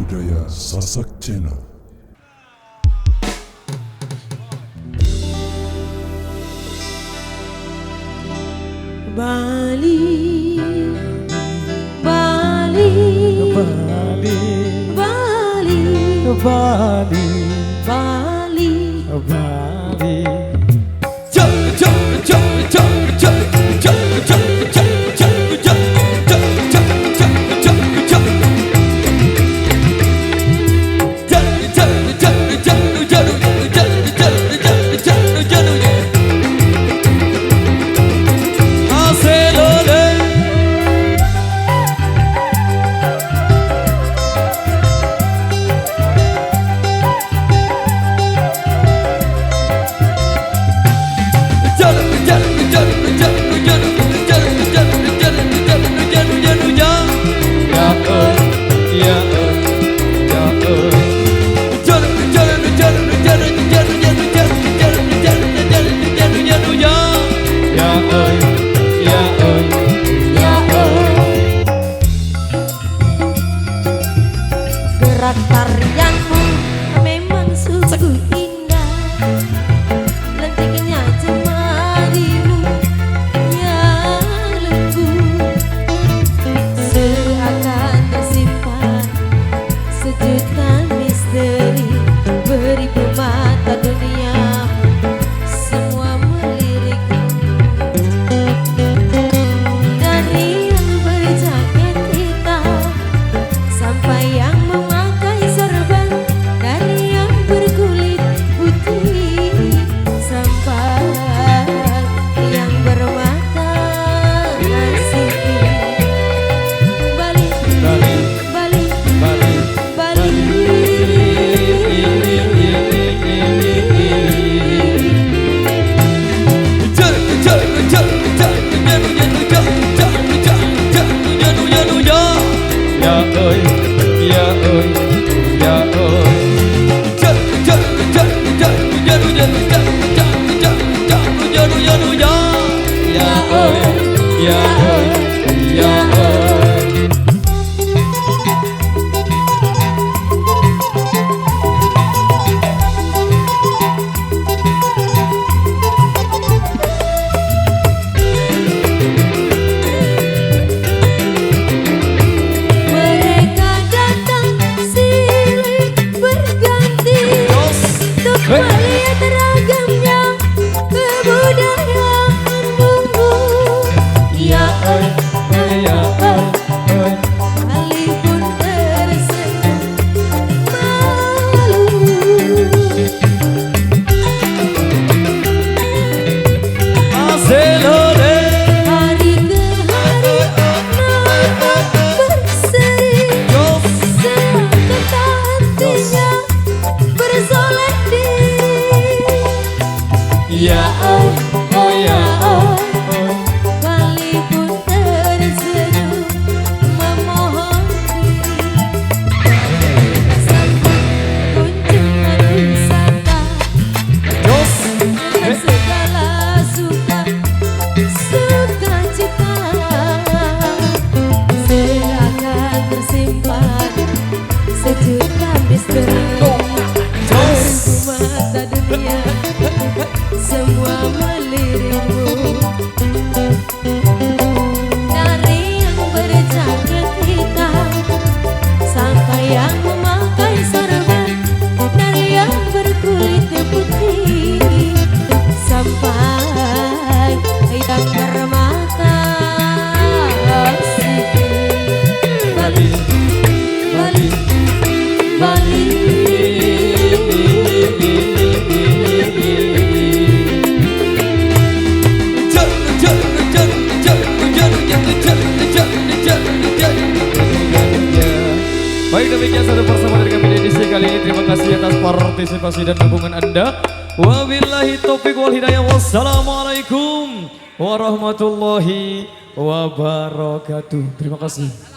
budaya Sasak Channel. Bali, Bali, Bali, Bali, Bali, Bali. Bali. Gerak tarianmu memang sungguh indah, lentiknya jemarimu yang lembut, seakan tersimpan sejuta misteri, beribu mata dunia semua melirikmu. Dari yang berjaket hitam sampai yang memakai sorban, dari yang berkulit putih sampai yang bermata sipit. Bali, Bali, Bali, Bali, Bali. Mereka datang silih berganti untuk melihat ragamnya kebudayaanmu. Ya Bali pun tersenyum malu. Hari ke hari nampak berseri, seketat hatinya bersolek diri. Ya Bali pun tersenyum memohon diri. Sambut kunjungan wisata dengan segala sukacita, seakan tersimpan sejuta misteri, beribu mata dunia semua melirikmu. Dari yang berjaket hitam sampai yang memakai sorban, dari yang berkulit putih sampai yang bermata sipit. Bali, Bali, Bali. Baik, demikian satu persama dari kami di edisi kali ini. Terima kasih atas partisipasi dan dukungan Anda. Wabillahi taufiq wal hidayah. Wassalamualaikum warahmatullahi wabarakatuh. Terima kasih.